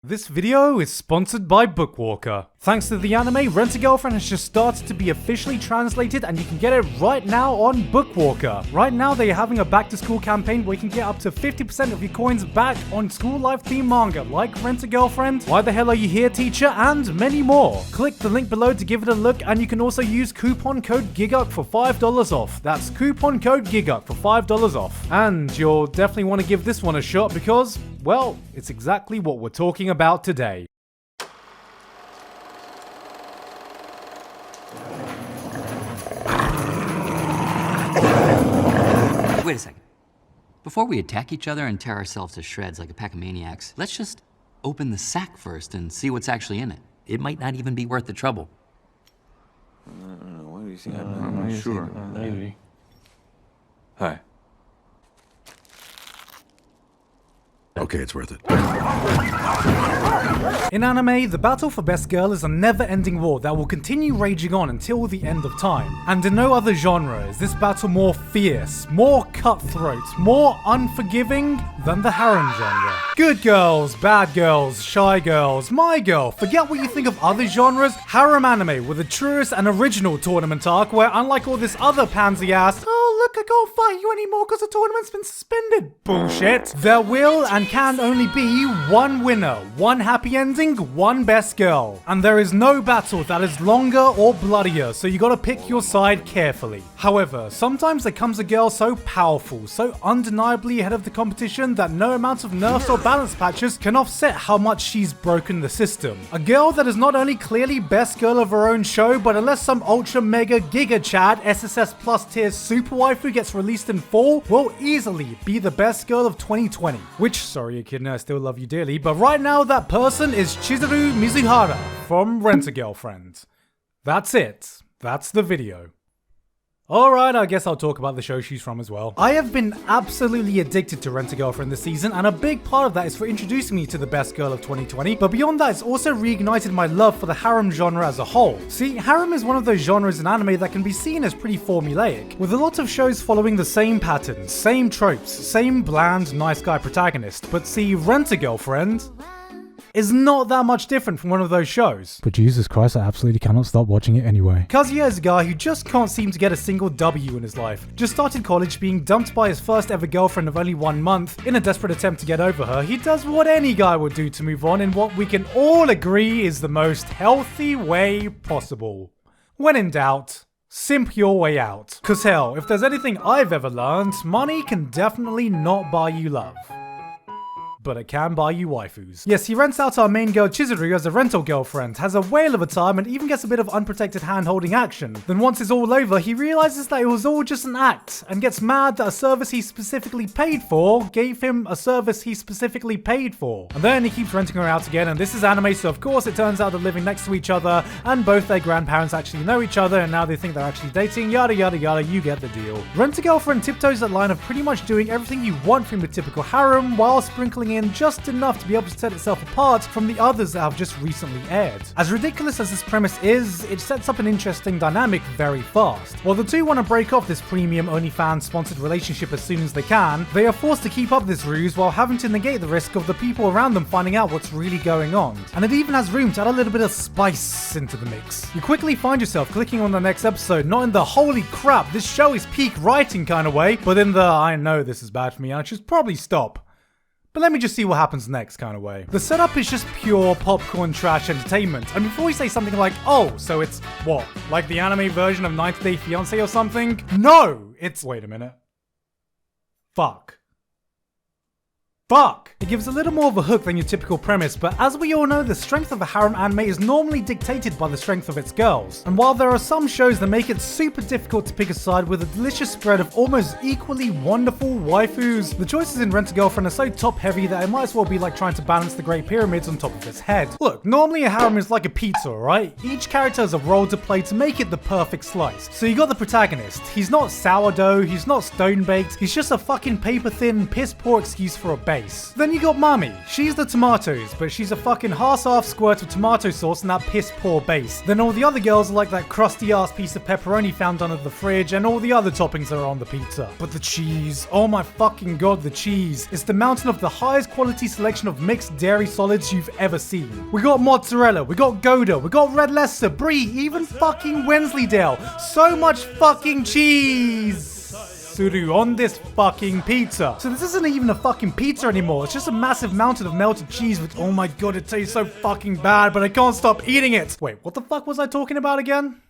This video is sponsored by Bookwalker. Thanks to the anime, Rent-A-Girlfriend has just started to be officially translated and you can get it right now on Bookwalker. Right now they are having a back to school campaign where you can get up to 50% of your coins back on school life themed manga like Rent-A-Girlfriend, Why the Hell Are You Here Teacher, and many more. Click the link below to give it a look, and you can also use coupon code Gigguk for $5 off. That's coupon code Gigguk for $5 off. And you'll definitely want to give this one a shot because, well, it's exactly what we're talking about today. Wait a second. Before we attack each other and tear ourselves to shreds like a pack of maniacs, let's just open the sack first and see what's actually in it. It might not even be worth the trouble. What do you think? I'm not sure. Maybe. Hi. Okay, it's worth it. In anime, the battle for best girl is a never-ending war that will continue raging on until the end of time. And in no other genre is this battle more fierce, more cutthroat, more unforgiving than the harem genre. Good girls, bad girls, shy girls, my girl, forget what you think of other genres. Harem anime with the truest and original tournament arc where, unlike all this other pansy ass, oh look, I can't fight you anymore because the tournament's been suspended bullshit, there will and can only be one winner, one happy ending, one best girl. And there is no battle that is longer or bloodier, so you gotta pick your side carefully. However, sometimes there comes a girl so powerful, so undeniably ahead of the competition that no amount of nerfs or balance patches can offset how much she's broken the system. A girl that is not only clearly best girl of her own show, but unless some ultra mega giga chad SSS plus tier super waifu gets released in fall, will easily be the best girl of 2020. Which, sorry Echidna, I still love you dearly, but right now that person is Chizuru Mizuhara from Rent-A-Girlfriend. That's it. That's the video. Alright, I guess I'll talk about the show she's from as well. I have been absolutely addicted to Rent-A-Girlfriend this season, and a big part of that is for introducing me to the best girl of 2020, but beyond that it's also reignited my love for the harem genre as a whole. See, harem is one of those genres in anime that can be seen as pretty formulaic, with a lot of shows following the same patterns, same tropes, same bland, nice guy protagonist, but see, Rent-A-Girlfriend is not that much different from one of those shows. But Jesus Christ, I absolutely cannot stop watching it anyway. Kazuya is a guy who just can't seem to get a single W in his life. Just started college, being dumped by his first ever girlfriend of only 1 month. In a desperate attempt to get over her, he does what any guy would do to move on in what we can all agree is the most healthy way possible. When in doubt, simp your way out. Cause hell, if there's anything I've ever learned, money can definitely not buy you love. But it can buy you waifus. Yes, he rents out our main girl Chizuru as a rental girlfriend, has a whale of a time, and even gets a bit of unprotected hand-holding action. Then once it's all over, he realizes that it was all just an act, and gets mad that a service he specifically paid for gave him a service he specifically paid for. And then he keeps renting her out again, and this is anime, so of course it turns out they're living next to each other, and both their grandparents actually know each other, and now they think they're actually dating, yada yada yada, you get the deal. Rent-A-Girlfriend tiptoes that line of pretty much doing everything you want from the typical harem, while sprinkling in just enough to be able to set itself apart from the others that have just recently aired. As ridiculous as this premise is, it sets up an interesting dynamic very fast. While the two want to break off this premium OnlyFans sponsored relationship as soon as they can, they are forced to keep up this ruse while having to negate the risk of the people around them finding out what's really going on. And it even has room to add a little bit of spice into the mix. You quickly find yourself clicking on the next episode, not in the holy crap, this show is peak writing kind of way, but in the I know this is bad for me and I should probably stop, but let me just see what happens next kind of way. The setup is just pure popcorn trash entertainment. And before you say something like, oh, so it's what? Like the anime version of 90 Day Fiancé or something? No! It's, wait a minute. Fuck. It gives a little more of a hook than your typical premise, but as we all know, the strength of a harem anime is normally dictated by the strength of its girls. And while there are some shows that make it super difficult to pick a side with a delicious spread of almost equally wonderful waifus, the choices in Rent-A-Girlfriend are so top heavy that it might as well be like trying to balance the Great Pyramids on top of its head. Look, normally a harem is like a pizza, alright? Each character has a role to play to make it the perfect slice. So you got the protagonist. He's not sourdough, he's not stone baked, he's just a fucking paper thin, piss poor excuse for a bake. base. Then you got Mami. She's the tomatoes, but she's a fucking half squirt of tomato sauce and that piss poor base. Then all the other girls are like that crusty ass piece of pepperoni found under the fridge and all the other toppings that are on the pizza. But the cheese, oh my fucking god, the cheese. It's the mountain of the highest quality selection of mixed dairy solids you've ever seen. We got mozzarella, we got Gouda, we got Red Leicester, Brie, even fucking Wensleydale. So much fucking cheese on this fucking pizza. So this isn't even a fucking pizza anymore. It's just a massive mountain of melted cheese which, oh my god, it tastes so fucking bad, but I can't stop eating it. Wait, what the fuck was I talking about again?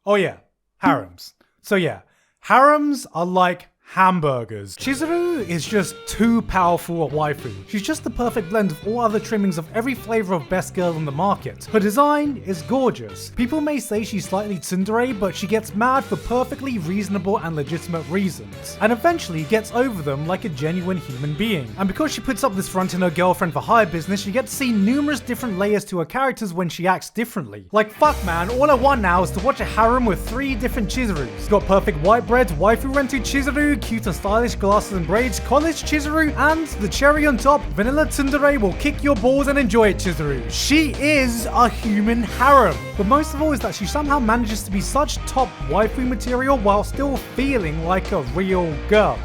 Oh yeah, harems. So yeah, harems are like hamburgers. Chizuru is just too powerful a waifu. She's just the perfect blend of all other trimmings of every flavor of best girl on the market. Her design is gorgeous. People may say she's slightly tsundere, but she gets mad for perfectly reasonable and legitimate reasons, and eventually gets over them like a genuine human being. And because she puts up this front in her girlfriend for hire business, you get to see numerous different layers to her characters when she acts differently. Like fuck man, all I want now is to watch a harem with 3 different Chizurus. Got perfect white bread, waifu rented Chizuru, cute and stylish glasses and braids, college Chizuru, and the cherry on top, vanilla tsundere will kick your balls and enjoy it Chizuru. She is a human harem. But most of all is that she somehow manages to be such top waifu material while still feeling like a real girl.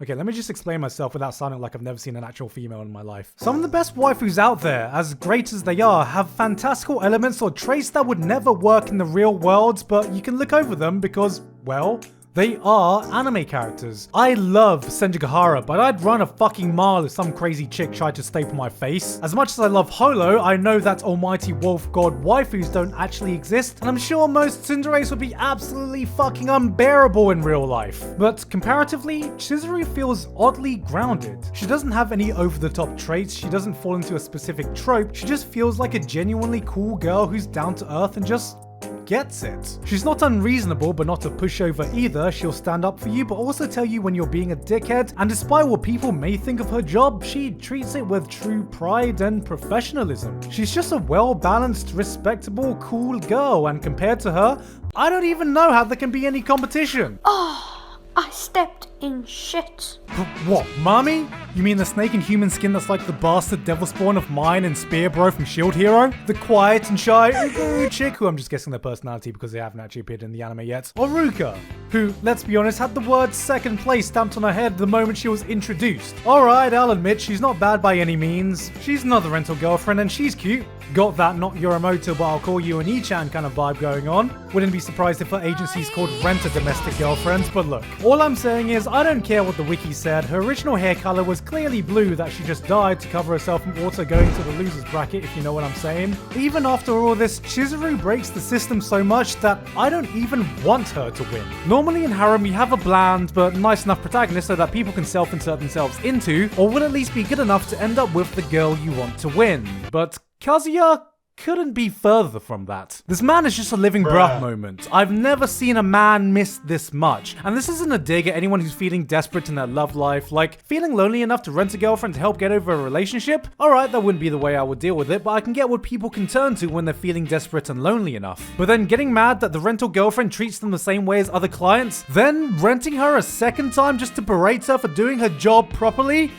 Okay, let me just explain myself without sounding like I've never seen an actual female in my life. Some of the best waifus out there, as great as they are, have fantastical elements or traits that would never work in the real world, but you can look over them because, well, they are anime characters. I love Senjigahara, but I'd run a fucking mile if some crazy chick tried to staple my face. As much as I love Holo, I know that almighty wolf god waifus don't actually exist, and I'm sure most tsunderes would be absolutely fucking unbearable in real life. But comparatively, Chizuru feels oddly grounded. She doesn't have any over-the-top traits, she doesn't fall into a specific trope, she just feels like a genuinely cool girl who's down to earth and just gets it. She's not unreasonable, but not a pushover either. She'll stand up for you, but also tell you when you're being a dickhead. And despite what people may think of her job, she treats it with true pride and professionalism. She's just a well-balanced, respectable, cool girl, and compared to her, I don't even know how there can be any competition. Oh, I stepped in shit. What, Mami? You mean the snake in human skin that's like the bastard devil spawn of mine and Spear Bro from Shield Hero? The quiet and shy Ugu chick, who I'm just guessing their personality because they haven't actually appeared in the anime yet. Or Ruka, who, let's be honest, had the word second place stamped on her head the moment she was introduced. Alright, I'll admit, she's not bad by any means. She's another rental girlfriend and she's cute. Got that not Yorimoto but I'll call you an E-chan kind of vibe going on. Wouldn't be surprised if her agency's called Rent a Domestic Girlfriend, but look. All I'm saying is, I don't care what the wiki said, her original hair color was clearly blue that she just dyed to cover herself from auto going to the losers bracket, if you know what I'm saying. Even after all this, Chizuru breaks the system so much that I don't even want her to win. Normally in harem you have a bland but nice enough protagonist so that people can self-insert themselves into, or will at least be good enough to end up with the girl you want to win. But Kazuya couldn't be further from that. This man is just a living bruh moment. I've never seen a man miss this much. And this isn't a dig at anyone who's feeling desperate in their love life, like feeling lonely enough to rent a girlfriend to help get over a relationship. Alright, that wouldn't be the way I would deal with it, but I can get what people can turn to when they're feeling desperate and lonely enough. But then getting mad that the rental girlfriend treats them the same way as other clients, then renting her a second time just to berate her for doing her job properly?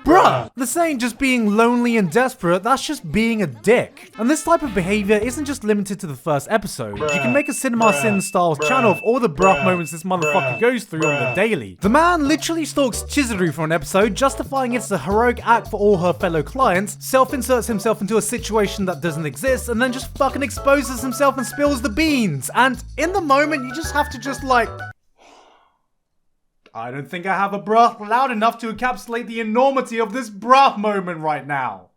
Bruh, this ain't just being lonely and desperate, that's just being a dick. And this type of behavior isn't just limited to the first episode. You can make a Cinema Sin style channel of all the bruh moments this motherfucker goes through on the daily. The man literally stalks Chizuru for an episode, justifying it's a heroic act for all her fellow clients, self-inserts himself into a situation that doesn't exist, and then just fucking exposes himself and spills the beans. And in the moment, you just have to just like... I don't think I have a breath loud enough to encapsulate the enormity of this bruh moment right now.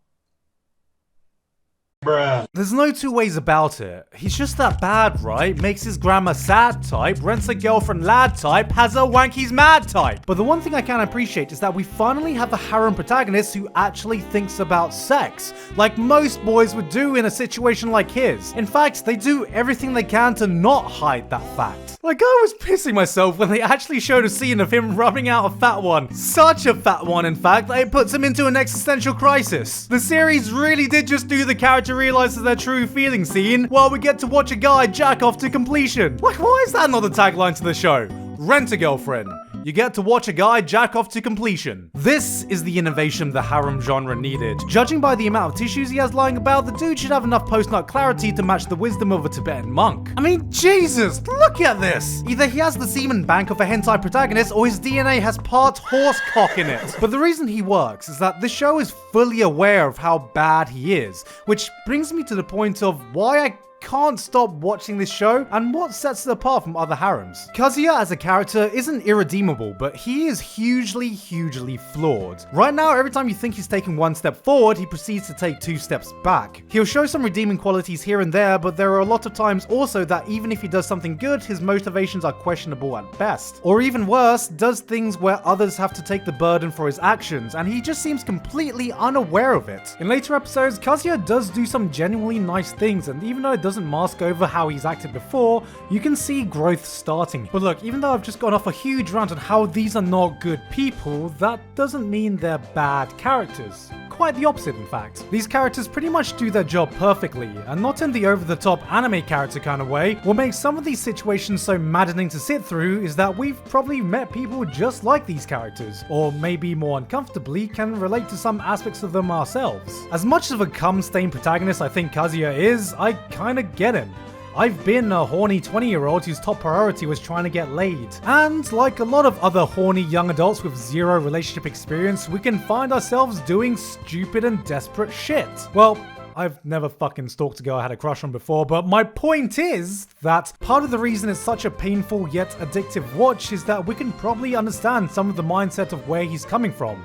Bruh. There's no two ways about it. He's just that bad, right? Makes his grandma sad type, rents a girlfriend lad type, has a wanky's mad type. But the one thing I can appreciate is that we finally have a harem protagonist who actually thinks about sex, like most boys would do in a situation like his. In fact, they do everything they can to not hide that fact. Like, I was pissing myself when they actually showed a scene of him rubbing out a fat one. Such a fat one, in fact, that it puts him into an existential crisis. The series really did just do the character realizes their true feeling scene, while we get to watch a guy jack off to completion. Like, why is that not the tagline to the show? Rent a girlfriend. you get to watch a guy jack off to completion. This is the innovation the harem genre needed. Judging by the amount of tissues he has lying about, the dude should have enough post-nut clarity to match the wisdom of a Tibetan monk. I mean, Jesus, look at this! Either he has the semen bank of a hentai protagonist, or his DNA has part horse cock in it. But the reason he works is that this show is fully aware of how bad he is, which brings me to the point of why I can't stop watching this show and what sets it apart from other harems. Kazuya as a character isn't irredeemable, but he is hugely flawed. Right now, every time you think he's taking one step forward, he proceeds to take 2 steps back. He'll show some redeeming qualities here and there, but there are a lot of times also that even if he does something good, his motivations are questionable at best. Or even worse, does things where others have to take the burden for his actions, and he just seems completely unaware of it. In later episodes, Kazuya does do some genuinely nice things, and even though it doesn't mask over how he's acted before, you can see growth starting. But look, even though I've just gone off a huge rant on how these are not good people, that doesn't mean they're bad characters. Quite the opposite, in fact. These characters pretty much do their job perfectly, and not in the over-the-top anime character kind of way. What makes some of these situations so maddening to sit through is that we've probably met people just like these characters, or maybe more uncomfortably can relate to some aspects of them ourselves. As much of a cum-stained protagonist I think Kazuya is, I kinda get him. I've been a horny 20-year-old whose top priority was trying to get laid. And like a lot of other horny young adults with zero relationship experience, we can find ourselves doing stupid and desperate shit. Well, I've never fucking stalked a girl I had a crush on before, but my point is that part of the reason it's such a painful yet addictive watch is that we can probably understand some of the mindset of where he's coming from.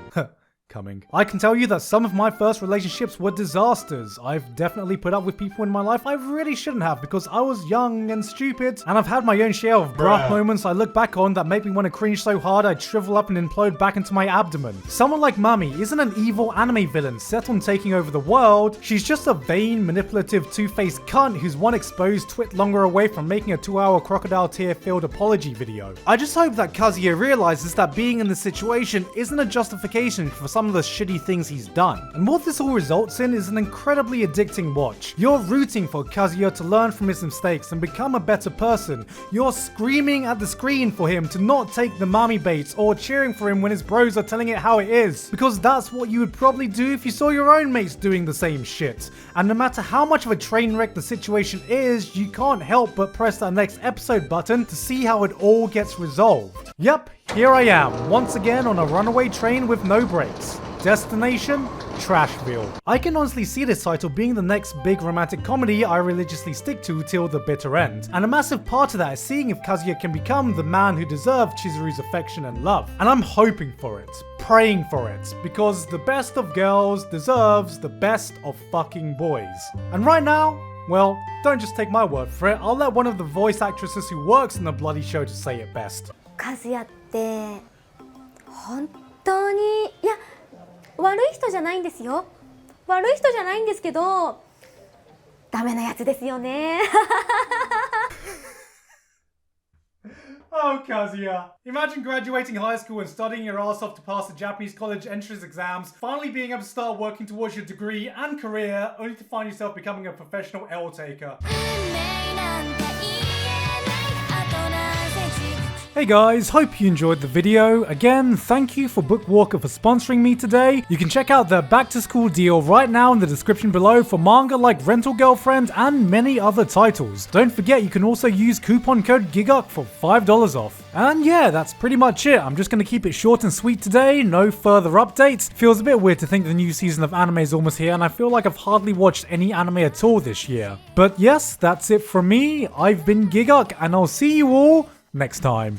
I can tell you that some of my first relationships were disasters. I've definitely put up with people in my life I really shouldn't have because I was young and stupid, and I've had my own share of bruh moments I look back on that make me want to cringe so hard I'd shrivel up and implode back into my abdomen. Someone like Mami isn't an evil anime villain set on taking over the world. She's just a vain, manipulative, two-faced cunt who's one exposed twit longer away from making a 2-hour crocodile tear-filled apology video. I just hope that Kazuya realizes that being in this situation isn't a justification for some of the shitty things he's done. And what this all results in is an incredibly addicting watch. You're rooting for Kazuya to learn from his mistakes and become a better person. You're screaming at the screen for him to not take the Mami baits, or cheering for him when his bros are telling it how it is. Because that's what you would probably do if you saw your own mates doing the same shit. And no matter how much of a train wreck the situation is, you can't help but press that next episode button to see how it all gets resolved. Yep, here I am, once again on a runaway train with no brakes. Destination? Trashville. I can honestly see this title being the next big romantic comedy I religiously stick to till the bitter end. And a massive part of that is seeing if Kazuya can become the man who deserves Chizuru's affection and love. And I'm hoping for it, praying for it, because the best of girls deserves the best of fucking boys. And right now, well, don't just take my word for it, I'll let one of the voice actresses who works in the bloody show to say it best. カズヤって本当にいや悪い人じゃないんですよ。悪い人じゃないんですけどダメなやつですよね。Oh, Kazuya. Imagine graduating high school and studying your ass off to pass the Japanese college entrance exams, finally being able to start working towards your degree and career, only to find yourself becoming a professional L-taker. Hey guys, hope you enjoyed the video. Again, thank you for Bookwalker for sponsoring me today. You can check out their back to school deal right now in the description below for manga like Rental Girlfriend and many other titles. Don't forget you can also use coupon code Gigguk for $5 off. And yeah, that's pretty much it. I'm just going to keep it short and sweet today, no further updates. Feels a bit weird to think the new season of anime is almost here, and I feel like I've hardly watched any anime at all this year. But yes, that's it from me. I've been Gigguk, and I'll see you all next time.